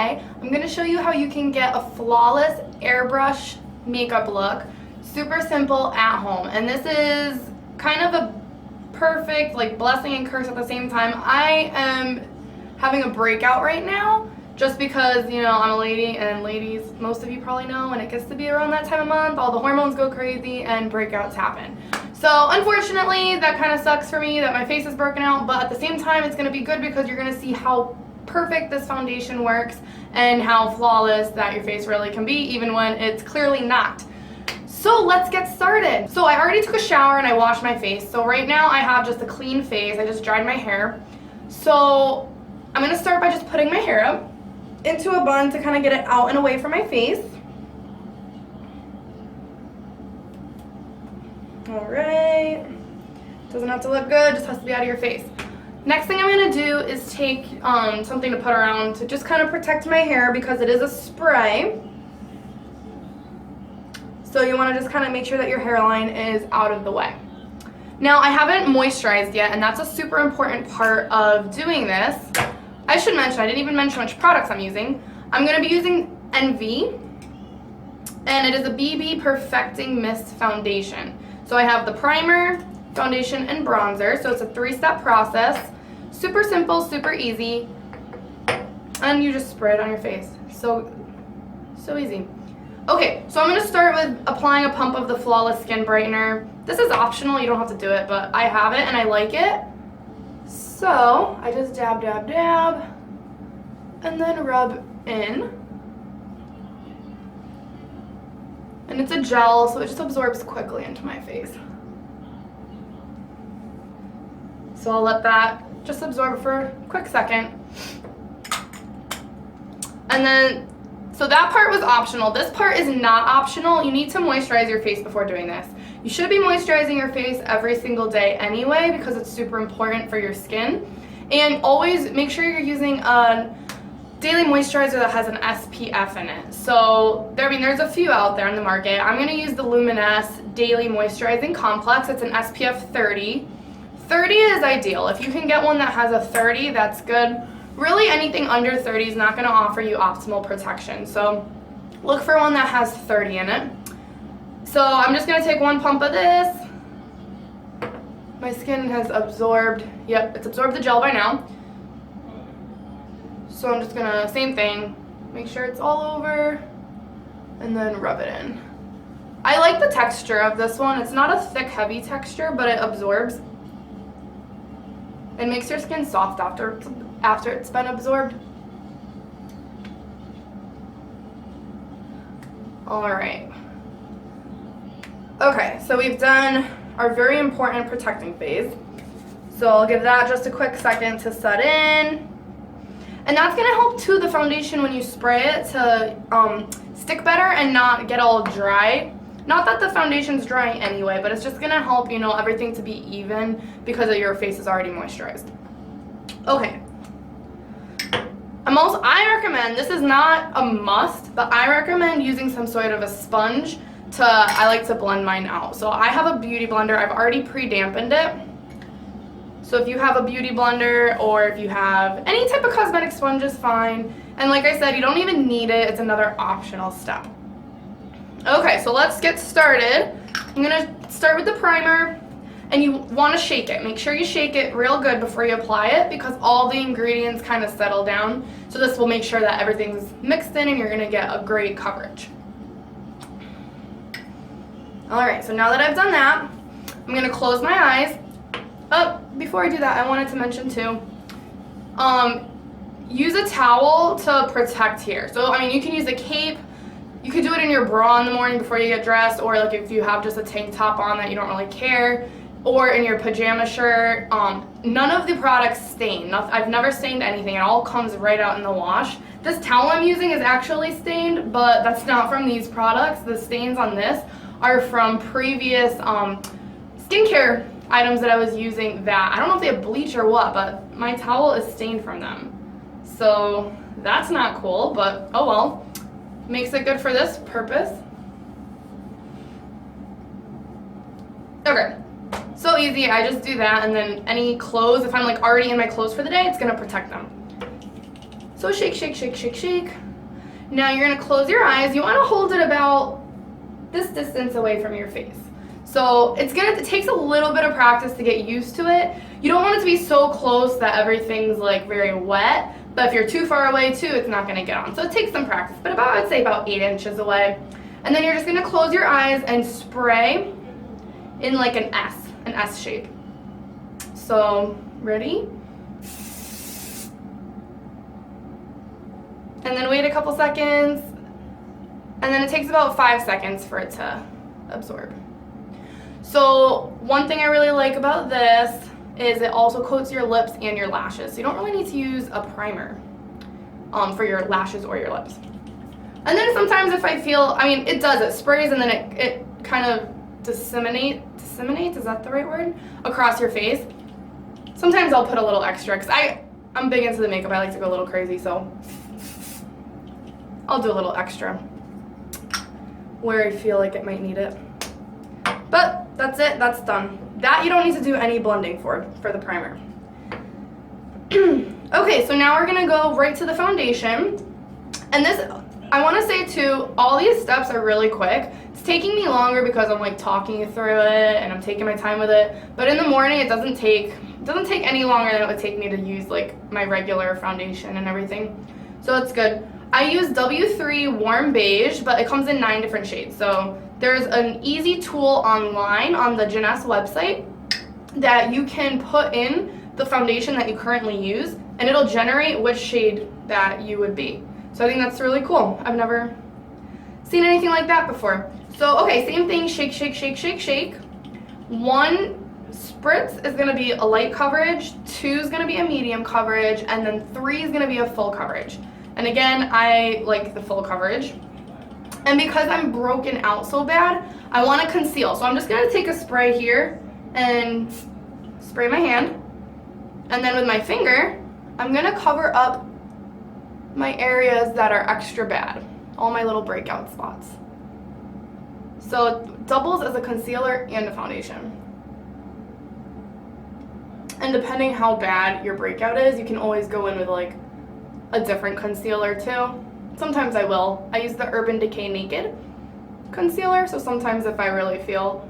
today I'm going to show you how you can get a flawless airbrush makeup look, super simple at home. And this is kind of a perfect like blessing and curse at the same time. I am having a breakout right now just because, you know, I'm a lady, and ladies, most of you probably know, when it gets to be around that time of month, all the hormones go crazy and breakouts happen. So unfortunately, that kind of sucks for me that my face is broken out, but at the same time, it's going to be good because you're going to see how perfect this foundation works and how flawless that your face really can be, even when it's clearly not. So let's get started. So I already took a shower and I washed my face. So right now I have just a clean face. I just dried my hair. So I'm going to start by just putting my hair up into a bun to kind of get it out and away from my face. Alright, doesn't have to look good, just has to be out of your face. Next thing I'm going to do is take something to put around to just kind of protect my hair because it is a spray. So you want to just kind of make sure that your hairline is out of the way. Now I haven't moisturized yet, and that's a super important part of doing this. I should mention, I didn't even mention which products I'm using. I'm going to be using Envy, and it is a BB Perfecting Mist Foundation. So I have the primer, foundation, and bronzer. So it's a 3-step process. Super simple, super easy. And you just spray it on your face. So easy. Okay, so I'm going to start with applying a pump of the Flawless Skin Brightener. This is optional, you don't have to do it, but I have it and I like it. So I just dab, dab, dab, and then rub in. And it's a gel, so it just absorbs quickly into my face. So I'll let that just absorb for a quick second. And then, so that part was optional. This part is not optional. You need to moisturize your face before doing this. You should be moisturizing your face every single day anyway because it's super important for your skin. And always make sure you're using a daily moisturizer that has an SPF in it. So there's a few out there in the market. I'm going to use the Luminous Daily Moisturizing Complex. It's an SPF 30. 30 is ideal. If you can get one that has a 30, that's good. Really, anything under 30 is not going to offer you optimal protection. So look for one that has 30 in it. So I'm just going to take one pump of this. My skin has absorbed, yep, it's absorbed the gel by now. So I'm just going to, same thing, make sure it's all over and then rub it in. I like the texture of this one. It's not a thick, heavy texture, but it absorbs. It makes your skin soft after it's been absorbed. All right. Okay, so we've done our very important protecting phase. So I'll give that just a quick second to set in. And that's going to help too, the foundation, when you spray it, to stick better and not get all dry. Not that the foundation's drying anyway, but it's just going to help, you know, everything to be even because your face is already moisturized. Okay. I recommend, this is not a must, but I recommend using some sort of a sponge I like to blend mine out. So I have a beauty blender. I've already pre-dampened it. So if you have a beauty blender or if you have any type of cosmetic sponge is fine. And like I said, you don't even need it. It's another optional step. Okay, so let's get started. I'm going to start with the primer, and you want to shake it. Make sure you shake it real good before you apply it because all the ingredients kind of settle down. So this will make sure that everything's mixed in and you're going to get a great coverage. Alright, so now that I've done that, I'm going to close my eyes. Oh, before I do that, I wanted to mention too, use a towel to protect here. So, I mean, you can use a cape. You could do it in your bra in the morning before you get dressed, or like if you have just a tank top on that you don't really care, or in your pajama shirt. None of the products stain. I've never stained anything. It all comes right out in the wash. This towel I'm using is actually stained, but that's not from these products. The stains on this are from previous skincare items that I was using that, I don't know if they have bleach or what, but my towel is stained from them. So that's not cool, but oh well. Makes it good for this purpose. Okay, so easy. I just do that, and then any clothes, if I'm like already in my clothes for the day, it's gonna protect them. So shake, shake, shake, shake, shake. Now you're gonna close your eyes. You wanna hold it about this distance away from your face. So it takes a little bit of practice to get used to it. You don't want it to be so close that everything's like very wet, but if you're too far away too, it's not gonna get on. So it takes some practice, but I'd say about 8 inches away. And then you're just gonna close your eyes and spray in like an S shape. So, ready? And then wait a couple seconds, and then it takes about 5 seconds for it to absorb. So one thing I really like about this is it also coats your lips and your lashes. So you don't really need to use a primer for your lashes or your lips. And then sometimes if I feel, it does, it sprays and then it kind of disseminates, is that the right word? Across your face. Sometimes I'll put a little extra because I'm big into the makeup. I like to go a little crazy, so I'll do a little extra where I feel like it might need it. But that's it, that's done. That you don't need to do any blending for the primer. Okay, so now we're gonna go right to the foundation. And this, I wanna say too, all these steps are really quick. It's taking me longer because I'm like talking you through it and I'm taking my time with it. But in the morning, it doesn't take any longer than it would take me to use like my regular foundation and everything. So it's good. I use W3 Warm Beige, but it comes in 9 different shades. So there's an easy tool online on the Jeunesse website that you can put in the foundation that you currently use, and it'll generate which shade that you would be. So I think that's really cool. I've never seen anything like that before. So, okay, same thing, shake, shake, shake, shake, shake. 1 spritz is gonna be a light coverage, 2 is gonna be a medium coverage, and then 3 is gonna be a full coverage. And again, I like the full coverage. And because I'm broken out so bad, I want to conceal. So I'm just going to take a spray here and spray my hand. And then with my finger, I'm going to cover up my areas that are extra bad. All my little breakout spots. So it doubles as a concealer and a foundation. And depending how bad your breakout is, you can always go in with like a different concealer too. Sometimes I will. I use the Urban Decay Naked concealer, so sometimes if I really feel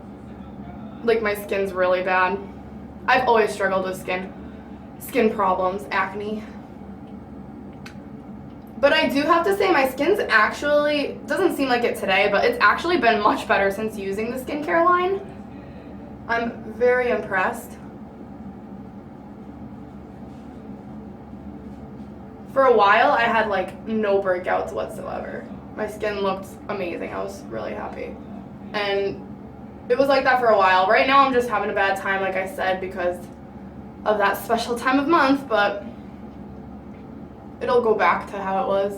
like my skin's really bad. I've always struggled with skin problems, acne. But I do have to say my skin's actually, doesn't seem like it today, but it's actually been much better since using the skincare line. I'm very impressed. For a while, I had like no breakouts whatsoever. My skin looked amazing. I was really happy. And it was like that for a while. Right now, I'm just having a bad time, like I said, because of that special time of month, but it'll go back to how it was.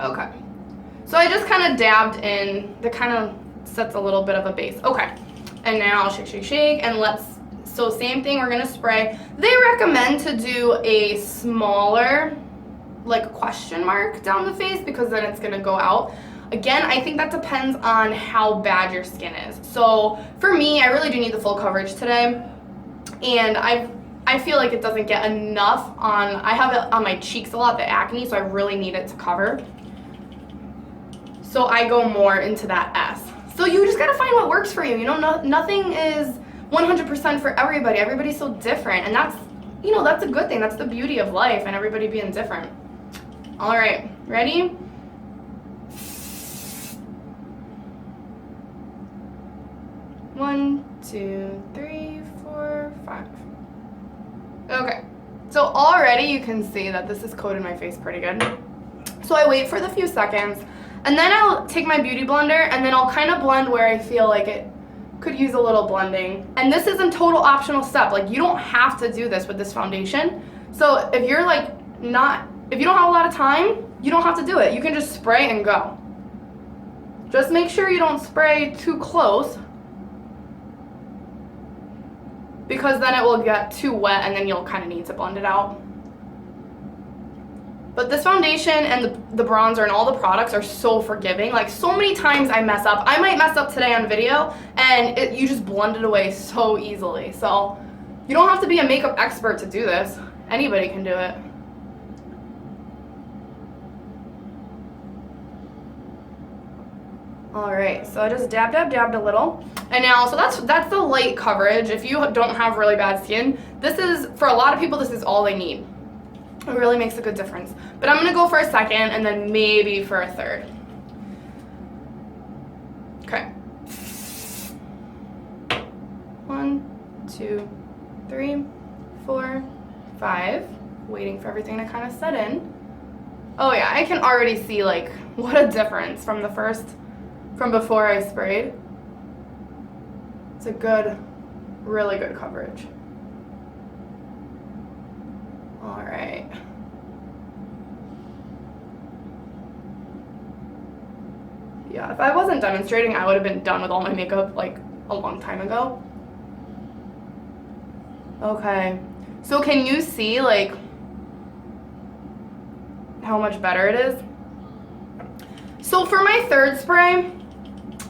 Okay. So I just kind of dabbed in. That kind of sets a little bit of a base. Okay. And now I'll shake, shake, shake, and so same thing, we're gonna spray. They recommend to do a smaller, like question mark down the face because then it's gonna go out. Again, I think that depends on how bad your skin is. So for me, I really do need the full coverage today. And I feel like it doesn't get enough on, I have it on my cheeks a lot, the acne, so I really need it to cover. So I go more into that S. So you just gotta find what works for you. You know, nothing is 100% for everybody. Everybody's so different, and that's, you know, that's a good thing. That's the beauty of life and everybody being different. All right, ready? One, two, three, four, five. Okay, so already you can see that this has coated my face pretty good. So I wait for the few seconds, and then I'll take my beauty blender, and then I'll kind of blend where I feel like it could use a little blending. And this is a total optional step. Like, you don't have to do this with this foundation. So if you're like if you don't have a lot of time, you don't have to do it. You can just spray and go. Just make sure you don't spray too close, because then it will get too wet and then you'll kind of need to blend it out. But this foundation and the bronzer and all the products are so forgiving. Like, so many times I mess up. I might mess up today on video, and you just blend it away so easily. So you don't have to be a makeup expert to do this. Anybody can do it. All right, so I just dabbed a little. And now, so that's the light coverage. If you don't have really bad skin, this is, for a lot of people, this is all they need. It really makes a good difference. But I'm gonna go for a second and then maybe for a third. Okay. 1, 2, 3, 4, 5. Waiting for everything to kind of set in. Oh yeah, I can already see like what a difference from before I sprayed. It's a good, really good coverage. All right. Yeah, if I wasn't demonstrating, I would have been done with all my makeup like a long time ago. Okay, so can you see like how much better it is? So for my third spray,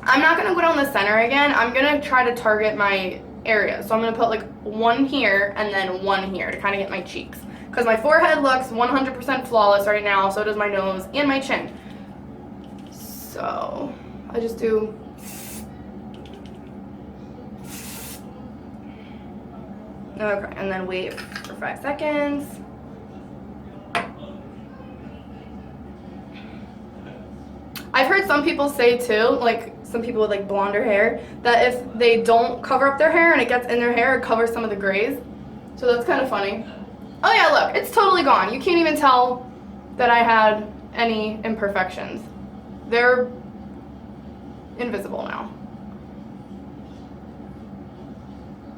I'm not gonna go down the center again. I'm gonna try to target my area. So I'm gonna put like one here and then one here to kind of get my cheeks. Because my forehead looks 100% flawless right now, so does my nose and my chin. So I just do. Okay, and then wait for 5 seconds. I've heard some people say too, like some people with like blonder hair, that if they don't cover up their hair and it gets in their hair, it covers some of the grays. So that's kind of funny. Oh yeah, look, it's totally gone. You can't even tell that I had any imperfections. They're invisible now.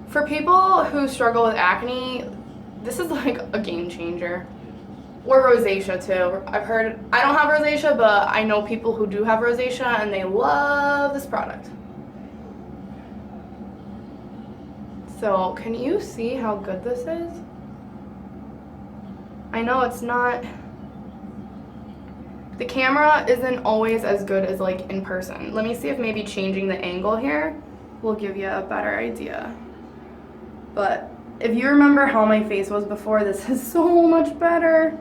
For people who struggle with acne, this is like a game changer. Or rosacea too. I've heard, I don't have rosacea, but I know people who do have rosacea and they love this product. So can you see how good this is? I know it's not, the camera isn't always as good as like in person. Let me see if maybe changing the angle here will give you a better idea. But if you remember how my face was before, this is so much better.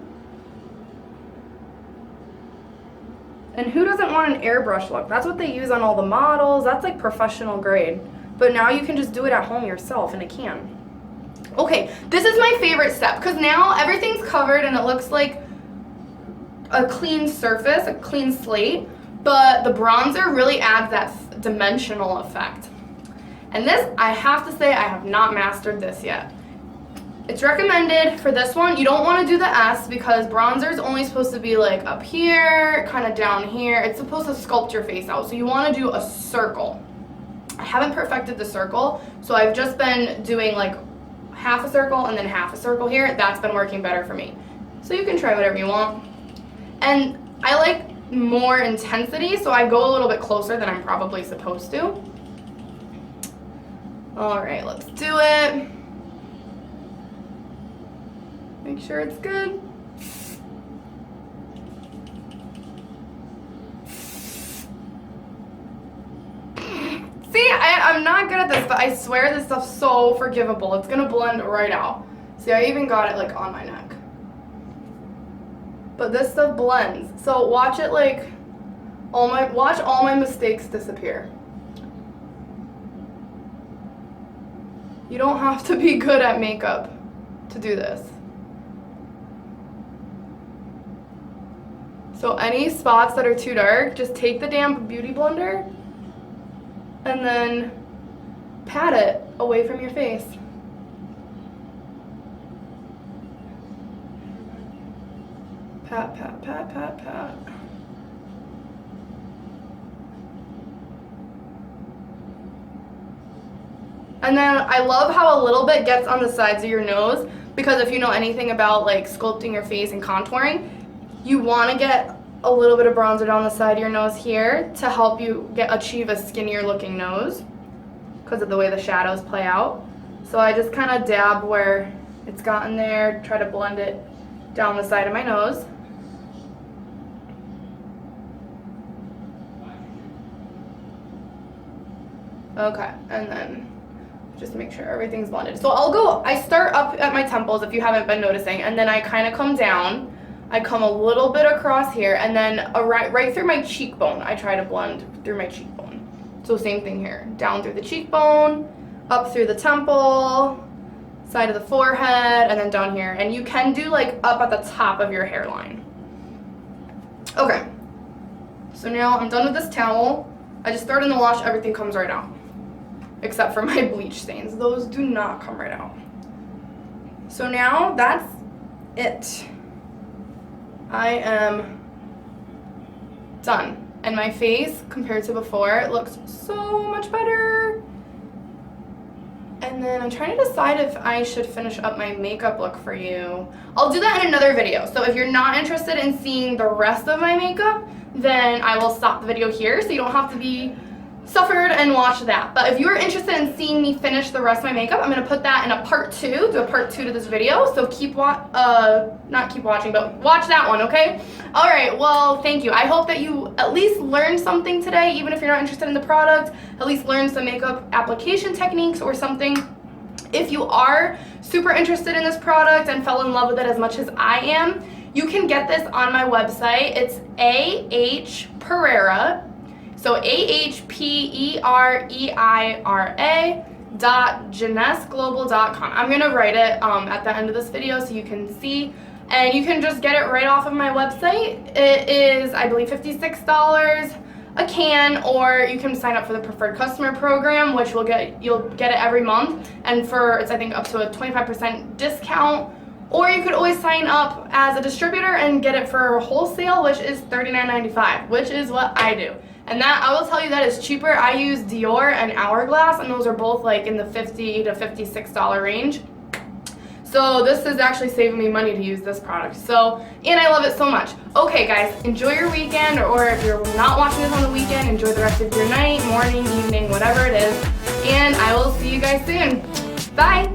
And who doesn't want an airbrush look? That's what they use on all the models. That's like professional grade. But now you can just do it at home yourself in a can. Okay, this is my favorite step because now everything's covered and it looks like a clean surface, a clean slate, but the bronzer really adds that dimensional effect. And this, I have to say, I have not mastered this yet. It's recommended for this one. You don't want to do the S because bronzer is only supposed to be like up here, kind of down here. It's supposed to sculpt your face out. So you want to do a circle. I haven't perfected the circle, so I've just been doing like half a circle and then half a circle here. That's been working better for me. So you can try whatever you want. And I like more intensity, so I go a little bit closer than I'm probably supposed to. All right, let's do it. Make sure it's good. See, I'm not good at this, but I swear this stuff's so forgivable. It's gonna blend right out. See, I even got it like on my neck. But this stuff blends. So watch it like, watch all my mistakes disappear. You don't have to be good at makeup to do this. So any spots that are too dark, just take the damp beauty blender and then pat it away from your face. Pat, pat, pat, pat, pat. And then I love how a little bit gets on the sides of your nose, because if you know anything about like sculpting your face and contouring, you want to get a little bit of bronzer down the side of your nose here to help you achieve a skinnier looking nose because of the way the shadows play out. So I just kind of dab where it's gotten there, try to blend it down the side of my nose. Okay, and then just to make sure everything's blended. So I start up at my temples if you haven't been noticing, and then I kind of come down. I come a little bit across here, and then right through my cheekbone. I try to blend through my cheekbone. So same thing here. Down through the cheekbone, up through the temple, side of the forehead, and then down here. And you can do like up at the top of your hairline. Okay. So now I'm done with this towel. I just throw it in the wash, everything comes right out. Except for my bleach stains. Those do not come right out. So now that's it. I am done. And my face, compared to before, it looks so much better. And then I'm trying to decide if I should finish up my makeup look for you. I'll do that in another video. So if you're not interested in seeing the rest of my makeup, then I will stop the video here so you don't have to be suffered and watch that. But if you are interested in seeing me finish the rest of my makeup, I'm going to put that in a part 2, do a part 2 to this video. So not keep watching, but watch that one, okay? All right, well, thank you. I hope that you at least learned something today, even if you're not interested in the product, at least learn some makeup application techniques or something. If you are super interested in this product and fell in love with it as much as I am, you can get this on my website. It's Pereira. So AHPEREIRA.JeunesseGlobal.com. I'm gonna write it at the end of this video so you can see, and you can just get it right off of my website. It is, I believe, $56 a can, or you can sign up for the preferred customer program, which you'll get it every month, and it's I think up to a 25% discount. Or you could always sign up as a distributor and get it for wholesale, which is $39.95, which is what I do. And that, I will tell you, that is cheaper. I use Dior and Hourglass, and those are both like in the $50 to $56 range. So this is actually saving me money to use this product. So, and I love it so much. Okay guys, enjoy your weekend, or if you're not watching this on the weekend, enjoy the rest of your night, morning, evening, whatever it is. And I will see you guys soon. Bye.